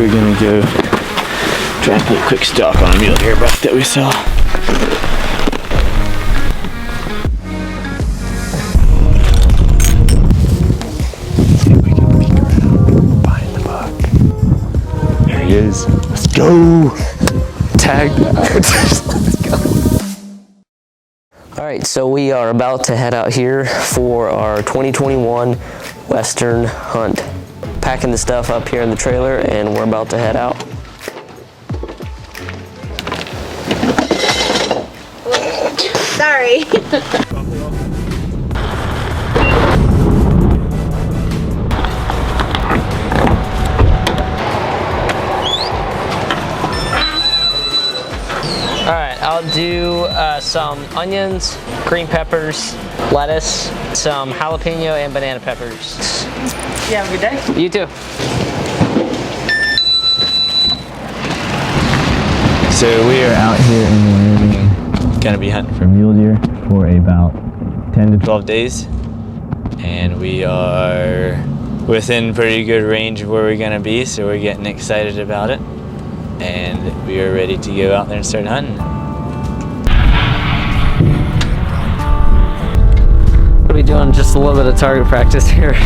were gonna go try and put a quick stalk on a mule deer buck that we saw. See if we can peek around behind the buck. There he is. Let's go! Tagged. Let's go. Alright, so we are about to head out here for our 2021 Western hunt. Packing the stuff up here in the trailer and we're about to head out. Sorry. Alright, I'll do some onions, green peppers, lettuce, some jalapeno and banana peppers. You have a good day? You too. So we are out here in Wyoming, gonna be hunting for mule deer for about 10 to 12 days. And we are within pretty good range of where we're gonna be, so we're getting excited about it. And we are ready to go out there and start hunting. What are we doing? Just a little bit of target practice here.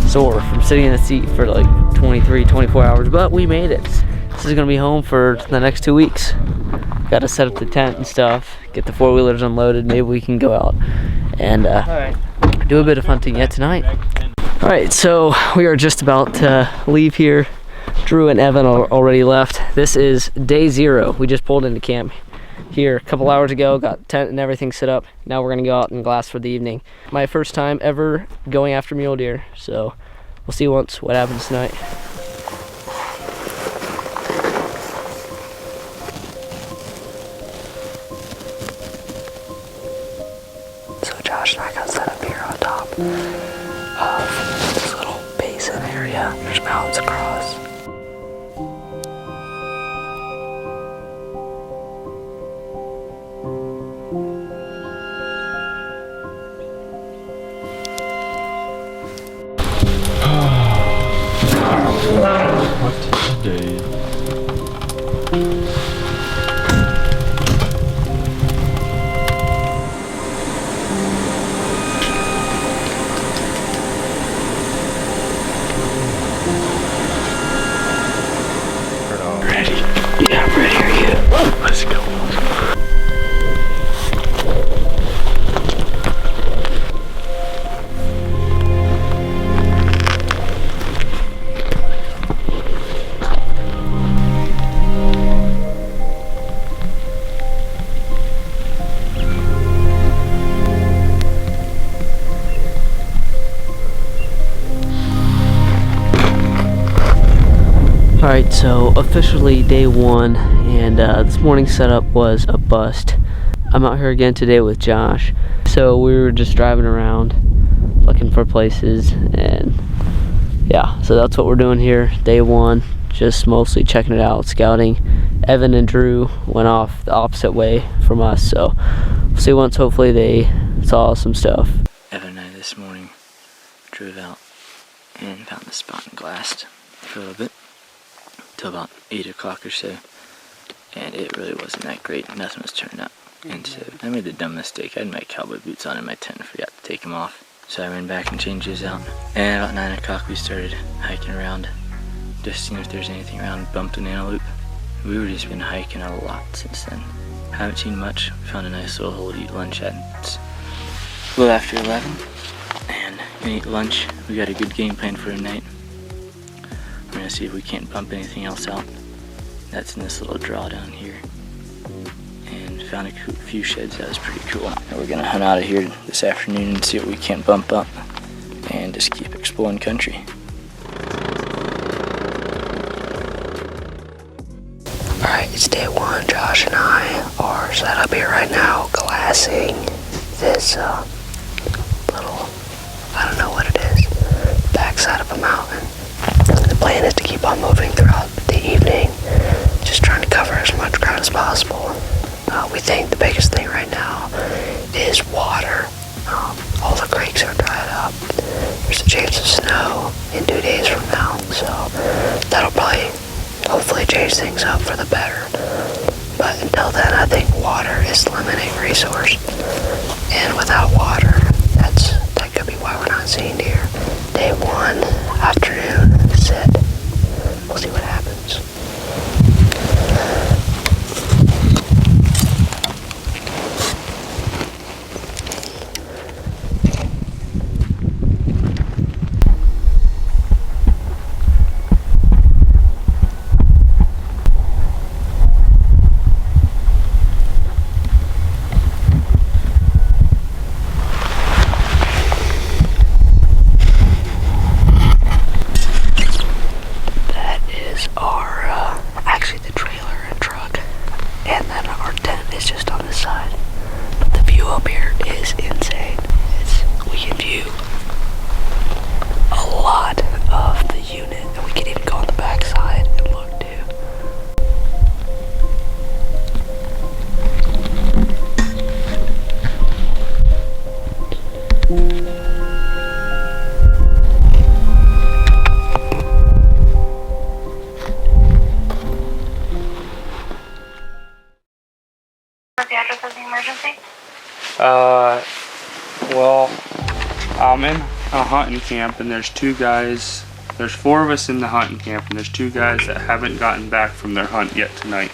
Sore from sitting in the seat for like 24 hours, but we made it. This is gonna be home for the next 2 weeks. Gotta set up the tent and stuff, get the four-wheelers unloaded. Maybe we can go out and do a bit of hunting yet tonight. All right, so we are just about to leave here. Drew and Evan are already left. This is day 0. We just pulled into camp here a couple hours ago, got tent and everything set up. Now we're gonna go out and glass for the evening. My first time ever going after mule deer, so we'll see what happens tonight. So Josh and I got set up here on top of this little basin area. There's mountains across. Ready? Yeah, I'm ready. Are you? Let's go. Alright, so officially day 1, and this morning's setup was a bust. I'm out here again today with Josh. So we were just driving around looking for places, and yeah, so that's what we're doing here. Day 1, just mostly checking it out, scouting. Evan and Drew went off the opposite way from us, so we'll see once hopefully they saw some stuff. Evan and I this morning drove out and found the spot and glassed for a little bit till about 8 o'clock or so, and it really wasn't that great. Nothing was turning up, and so I made the dumb mistake. I had my cowboy boots on in my tent and forgot to take them off, so I ran back and changed those out. And about 9 o'clock we started hiking around, just seeing if there's anything around. Bumped an antelope. We've just been hiking a lot since then. Haven't seen much. Found a nice little hole to eat lunch at. It's a little after 11, and gonna eat lunch. We got a good game plan for tonight. We're gonna see if we can't bump anything else out. That's in this little draw down here. And found a few sheds. That was pretty cool. And we're gonna hunt out of here this afternoon and see what we can't bump up and just keep exploring country. Alright, it's son Josh and I are set up here right now glassing this little, I don't know what it is, backside of a mountain. The plan is to keep on moving throughout the evening, just trying to cover as much ground as possible. We think the biggest thing right now is water. All the creeks are dried up. There's a chance of snow in 2 days from now, so that'll probably hopefully change things up for the better. But until then, I think water is the limiting resource. And without water, that could be why we're not seeing deer. Day 1, afternoon, sit. We'll see what happens. Well, I'm in a hunting camp and there's 4 of us in the hunting camp and there's 2 guys that haven't gotten back from their hunt yet tonight.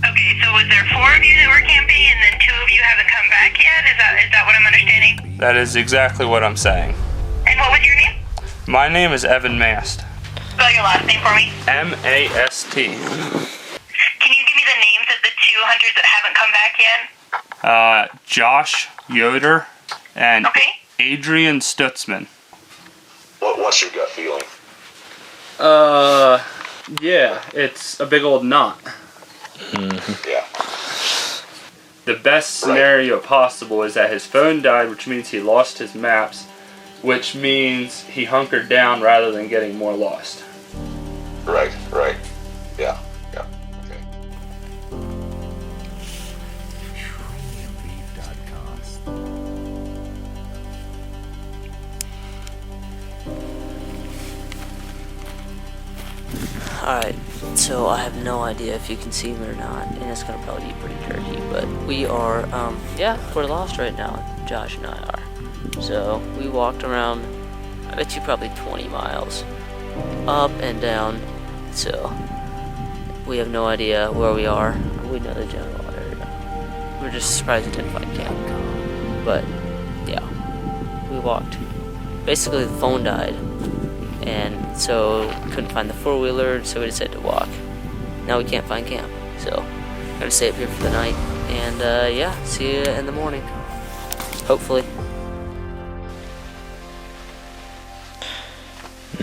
Okay, so was there 4 of you that were camping and then 2 of you haven't come back yet? Is that what I'm understanding? That is exactly what I'm saying. And what was your name? My name is Evan Mast. Spell your last name for me. M-A-S-T. Can you give me the names of the 2 hunters that haven't come back yet? Josh Yoder and Okay. Adrian Stutzman. What's your gut feeling? Yeah, it's a big old knot. Yeah. The best scenario possible is that his phone died, which means he lost his maps, which means he hunkered down rather than getting more lost. Right. Yeah. Okay. Alright, so I have no idea if you can see me or not, and it's gonna probably be pretty jerky, but we are, we're lost right now, Josh and I are. So, we walked around, I bet you probably 20 miles, up and down, so we have no idea where we are. We know the general area. We're just surprised we didn't find camp. But, yeah, we walked. Basically, the phone died, and so couldn't find the 4-wheeler, so we decided to walk. Now we can't find camp, so we're gonna stay up here for the night, and yeah, see you in the morning, hopefully.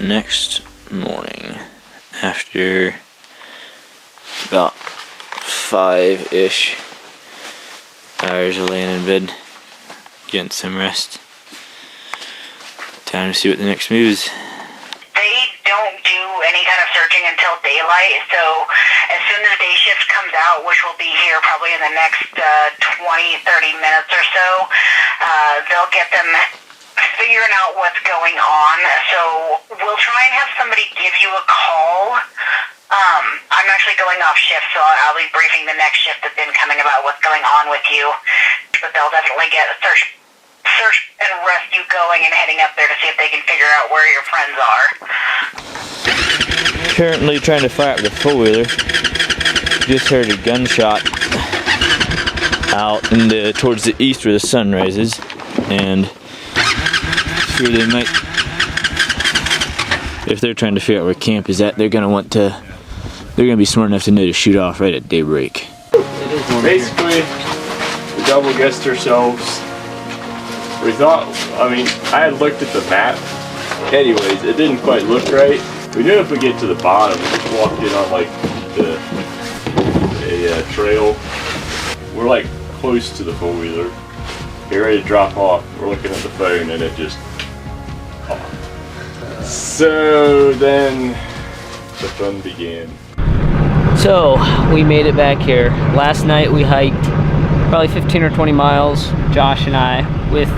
Next morning, after about 5-ish hours of laying in bed, getting some rest, time to see what the next move is. They don't do any kind of searching until daylight, so as soon as day shift comes out, which will be here probably in the next 20-30 minutes or so, they'll get them figuring out what's going on. So we'll try and have somebody give you a call. I'm actually going off shift, so I'll be briefing the next shift that's incoming about what's going on with you. But they'll definitely get a search and rescue going and heading up there to see if they can figure out where your friends are. Currently trying to fire up the 4-wheeler. Just heard a gunshot out towards the east where the sun rises, and sure they might, if they're trying to figure out where camp is at, they're gonna be smart enough to know to shoot off right at daybreak. Basically, we double guessed ourselves. We thought, I had looked at the map. Anyways, it didn't quite look right. We knew if we get to the bottom, we just walked in on like the the trail. We're like close to the four-wheeler. Get ready to drop off. We're looking at the phone and it just off. So then the fun began. So we made it back here. Last night we hiked probably 15 or 20 miles, Josh and I, with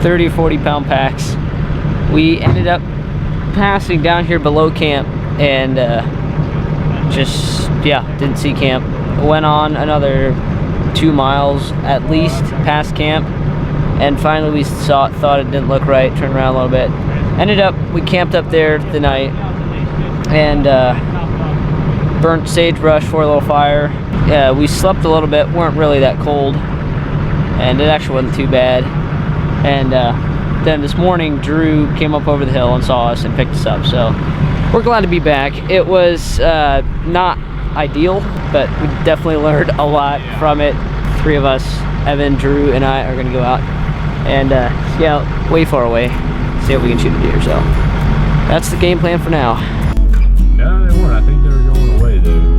30 or 40 pound packs. We ended up passing down here below camp and didn't see camp. Went on another 2 miles at least past camp, and finally we thought it didn't look right, turned around a little bit. We camped up there the night and burnt sagebrush for a little fire. We slept a little bit, weren't really that cold, and it actually wasn't too bad. And then this morning Drew came up over the hill and saw us and picked us up, so we're glad to be back. It was not ideal, but we definitely learned a lot from it. 3 of us, Evan, Drew, and I, are gonna go out and scout way far away, see if we can shoot a deer. So that's the game plan for now. No, they weren't. I think they were going away though.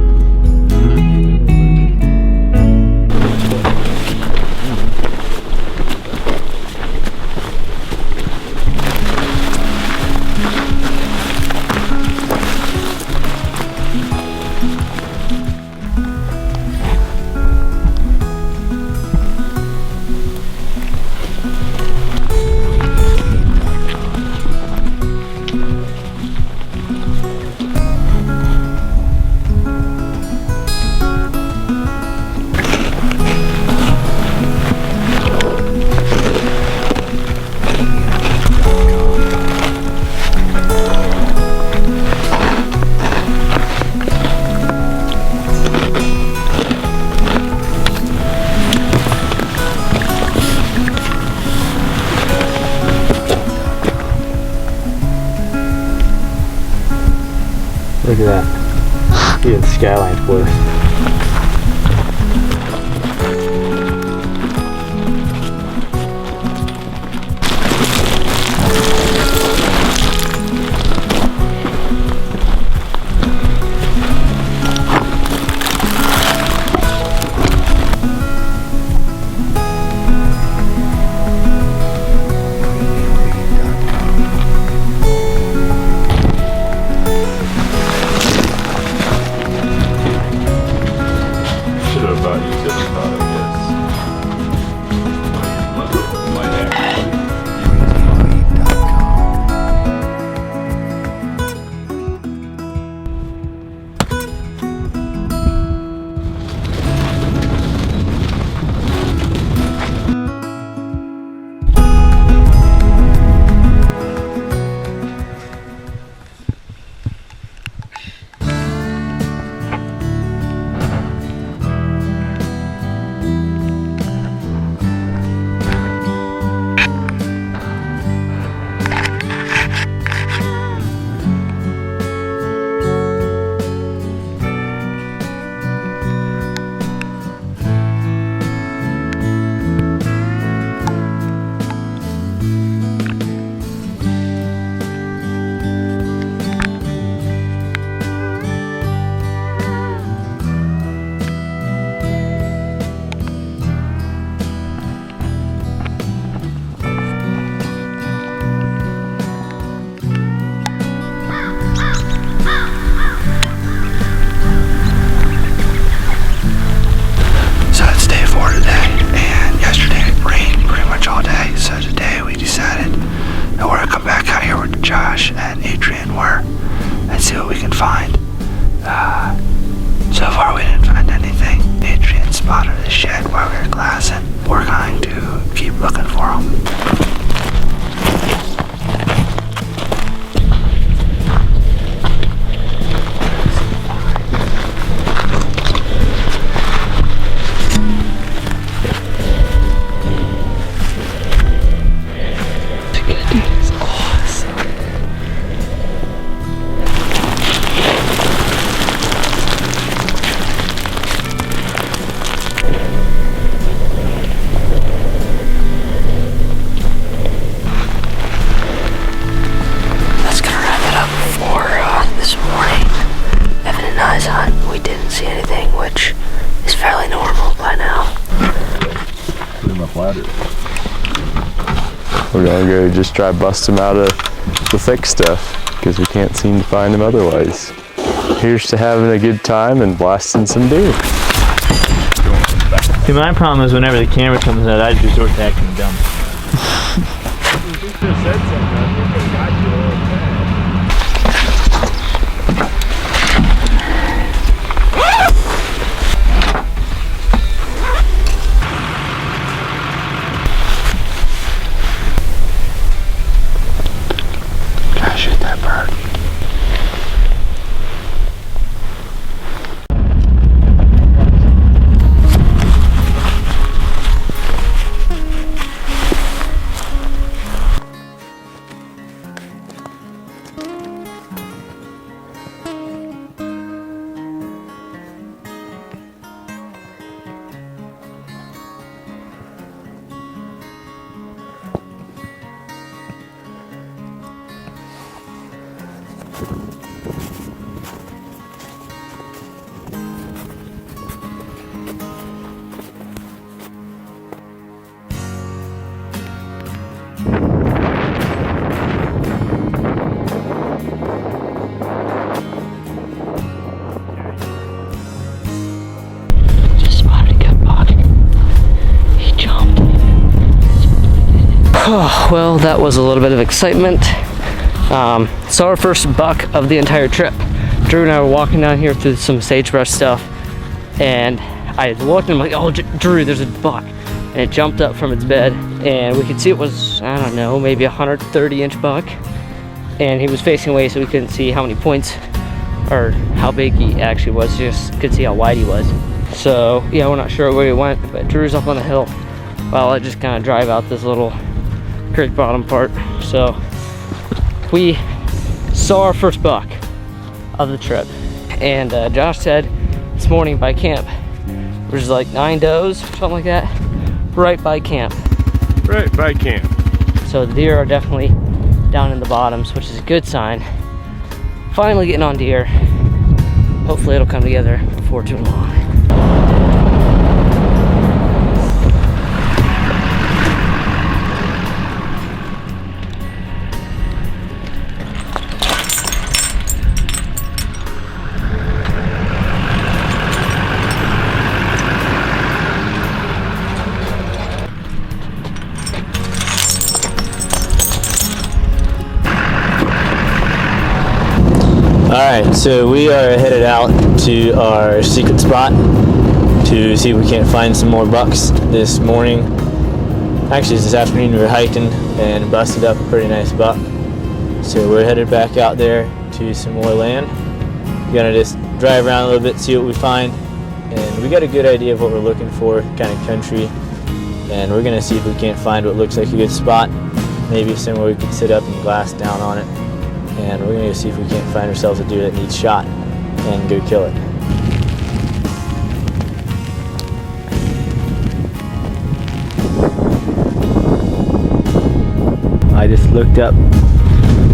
Look at that. Even the skyline's blue. It's fairly normal by now. Put him up ladder. We're gonna go just try bust him out of the thick stuff because we can't seem to find him otherwise. Here's to having a good time and blasting some deer. See, my problem is whenever the camera comes out, I resort to acting dumb. Try to shoot that bird. Well, that was a little bit of excitement. Saw our first buck of the entire trip. Drew and I were walking down here through some sagebrush stuff, and I looked and I'm like, oh, Drew, there's a buck. And it jumped up from its bed, and we could see it was, I don't know, maybe a 130-inch buck. And he was facing away, so we couldn't see how many points or how big he actually was, just could see how wide he was. So, yeah, we're not sure where he went, but Drew's up on the hill while I just kind of drive out this little creek bottom part. So we saw our first buck of the trip, and Josh said this morning by camp there's like 9 does, something like that, right by camp. Right by camp. So the deer are definitely down in the bottoms, which is a good sign. Finally getting on deer. Hopefully it'll come together before too long. Alright, so we are headed out to our secret spot to see if we can't find some more bucks this morning. Actually, this afternoon we were hiking and busted up a pretty nice buck. So we're headed back out there to some more land. We're gonna just drive around a little bit, see what we find, and we got a good idea of what we're looking for, kind of country. And we're gonna see if we can't find what looks like a good spot, maybe somewhere we can sit up and glass down on it. And we're gonna see if we can't find ourselves a deer that needs shot and go kill it. I just looked up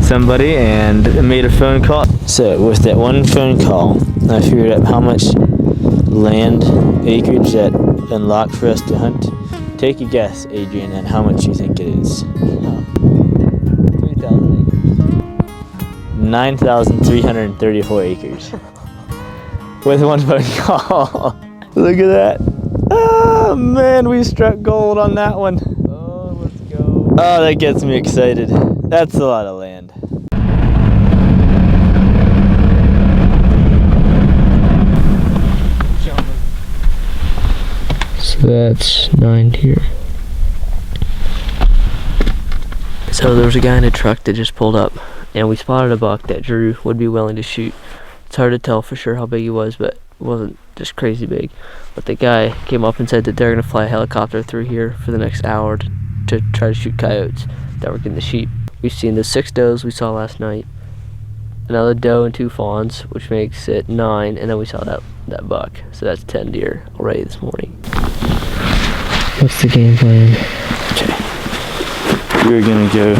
somebody and made a phone call. So with that one phone call, I figured out how much land acreage that unlocked for us to hunt. Take a guess, Adrian, at how much you think it is. 3,000 acres. 9,334 acres. With one phone call. Look at that. Oh man, we struck gold on that one. Oh, let's go. Oh, that gets me excited. That's a lot of land. So that's 9 deer. So there was a guy in a truck that just pulled up, and we spotted a buck that Drew would be willing to shoot. It's hard to tell for sure how big he was, but it wasn't just crazy big. But the guy came up and said that they're going to fly a helicopter through here for the next hour to try to shoot coyotes that were getting the sheep. We've seen the 6 does we saw last night, another doe and 2 fawns, which makes it 9, and then we saw that buck. So that's 10 deer already this morning. What's the game plan? Okay. We're gonna go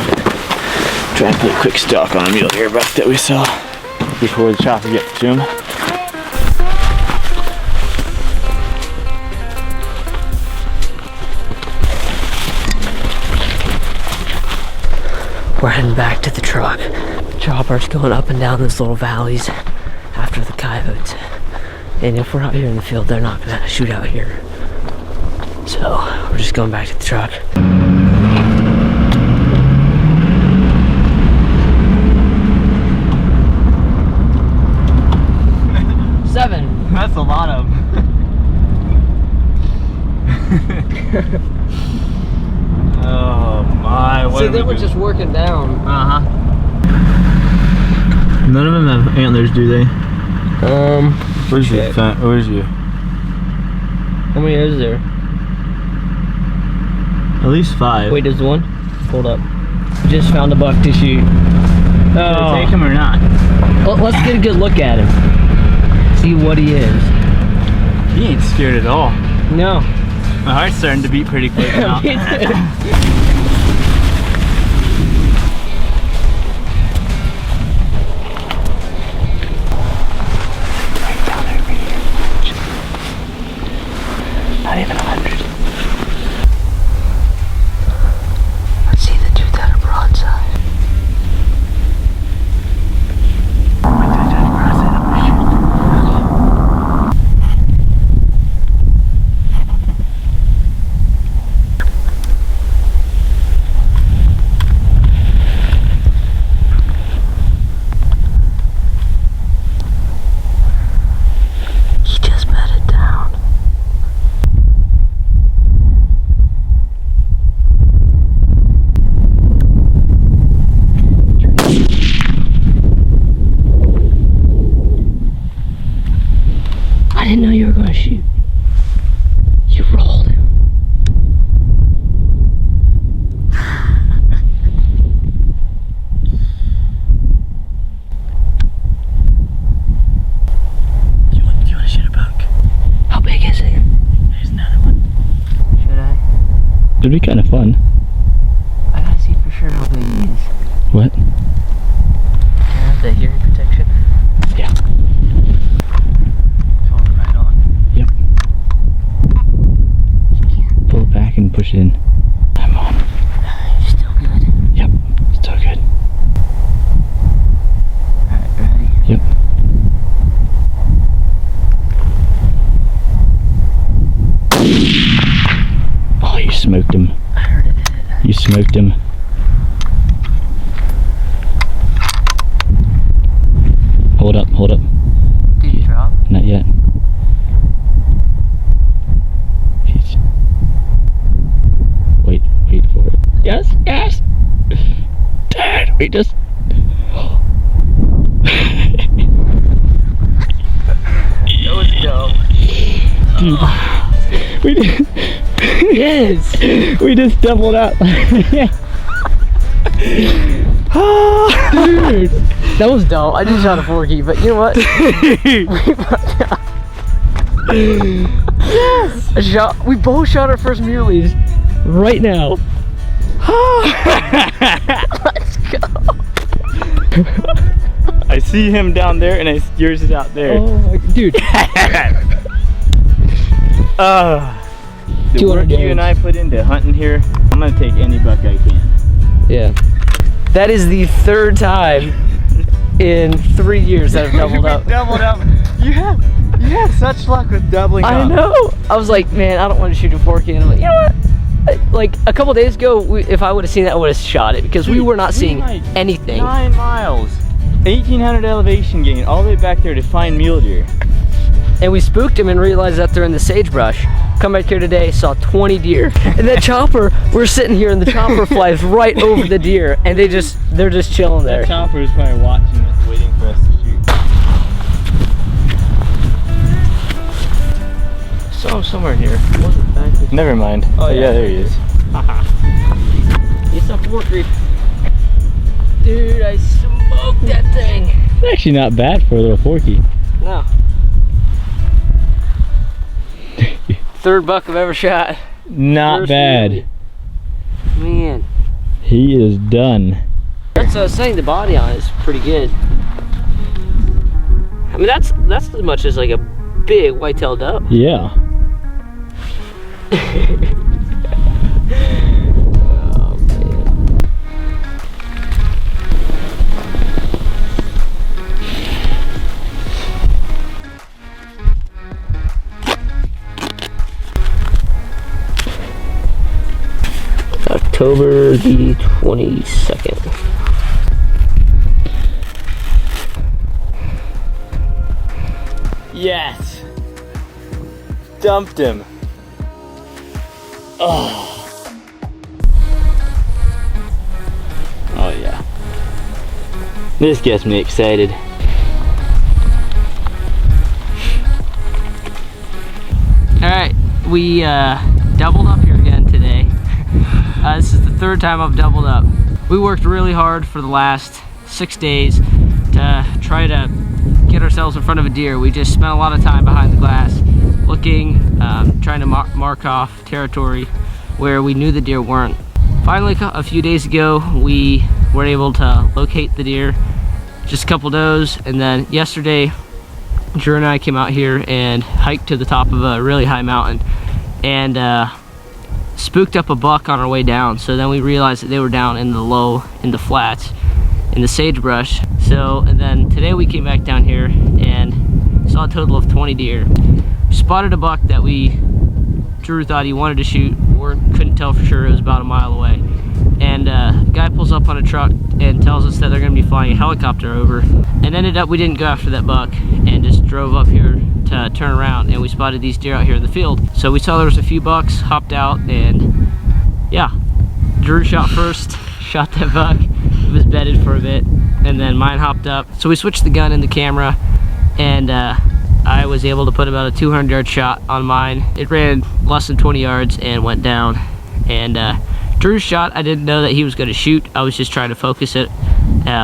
try and put a quick stalk on a mule deer buck that we saw before the chopper gets to him. we're heading back to the truck. Chopper's going up and down these little valleys after the coyotes. And if we're out here in the field, they're not gonna shoot out here. So we're just going back to the truck. Seven. That's a lot of them. Oh my, what see, they were just working down. None of them have antlers, do they? Where's your where's your? How many is there? At least 5. Wait, there's one? Hold up. Just found a buck to shoot. Should I take him or not? Well, let's get a good look at him. See what he is. He ain't scared at all. No. My heart's starting to beat pretty quick now. Not even 100. Let's see the two that are broadside. He just bedded down. I didn't know you were going to shoot. You rolled him. Do you want to shoot a buck? How big is it? There's another one. Should I? It'd be kind of fun. I gotta see for sure how big he is. What? Can I have the hearing protection? Yeah. Pull it right on. Yep. Pull it back and push it in. I'm on. You're still good. Yep. Still good. Alright, ready? Yep. Oh, you smoked him. I heard it hit. You smoked him. Hold up, hold up. Did he drop? Not yet. He's... Wait for it. Yes, yes! Dad, we just... That was dumb. Dude, we did... Yes! We just doubled up. Yeah. Dude! That was dumb. I just shot a 4-key, but you know what? Yes! We both shot our first muleys right now. Let's go. I see him down there and yours is out there. Oh my, dude. The work you and I put into hunting here, I'm gonna take any buck I can. Yeah. That is the 3rd time in 3 years that I've doubled up. Doubled up. You had such luck with doubling up. I know. I was like, man, I don't want to shoot a 4K. And I'm like, you know what? Like a couple days ago, if I would have seen that, I would have shot it because we were not seeing anything. 9 miles, 1,800 elevation gain, all the way back there to find mule deer. And we spooked him and realized that they're in the sagebrush. Come back here today, saw 20 deer. And that chopper, we're sitting here and the chopper flies right over the deer and they're just chilling there. That chopper is probably watching it, waiting for us to shoot. Saw him somewhere here. Wasn't back there. Never mind. Oh, yeah. There he is. It's a 4-3. Dude, I smoked that thing. It's actually not bad for a little forky. No. 3rd buck I've ever shot. Not First bad. muley. Man. He is done. That's saying the body on it is pretty good. I mean, that's as much as like a big white-tailed duck. Yeah. Oh, man. October the 22nd. Yes! Dumped him. Oh. Oh yeah. This gets me excited. Alright, we doubled up here again today. This is the third time I've doubled up. We worked really hard for the last 6 days to try to get ourselves in front of a deer. We just spent a lot of time behind the glass looking, trying to mark off territory where we knew the deer weren't. Finally, a few days ago, we were able to locate the deer, just a couple does, and then yesterday Drew and I came out here and hiked to the top of a really high mountain and spooked up a buck on our way down. So then we realized that they were down in the flats, in the sagebrush. So, and then today we came back down here and saw a total of 20 deer. Spotted a buck that Drew thought he wanted to shoot, or couldn't tell for sure, it was about a mile away. And a guy pulls up on a truck and tells us that they're gonna be flying a helicopter over. And ended up, we didn't go after that buck and just drove up here to turn around, and we spotted these deer out here in the field. So we saw there was a few bucks, hopped out, and yeah, Drew shot first, shot that buck. It was bedded for a bit, and then mine hopped up. So we switched the gun and the camera, and I was able to put about a 200-yard shot on mine. It ran less than 20 yards and went down. And Drew's shot, I didn't know that he was going to shoot. I was just trying to focus it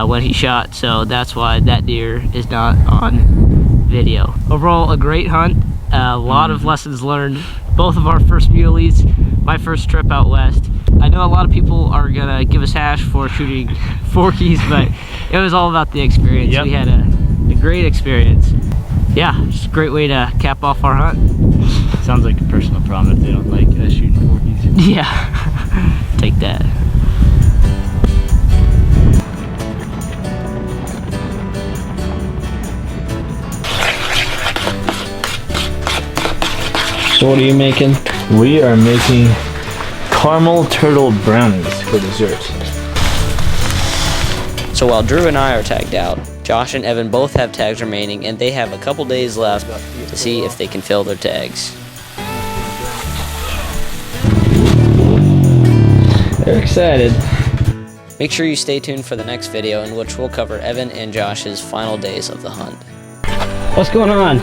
when he shot, so that's why that deer is not on video. Overall, a great hunt. A lot of lessons learned. Both of our first muleys, my first trip out west. I know a lot of people are gonna give us hash for shooting forkies, but it was all about the experience. Yep. We had a great experience. Yeah, it's a great way to cap off our hunt. Sounds like a personal problem if they don't like us shooting forkies. Yeah, take that. So what are you making? We are making caramel turtle brownies for dessert. So while Drew and I are tagged out, Josh and Evan both have tags remaining, and they have a couple days left to see if they can fill their tags. They're excited. Make sure you stay tuned for the next video in which we'll cover Evan and Josh's final days of the hunt. What's going on?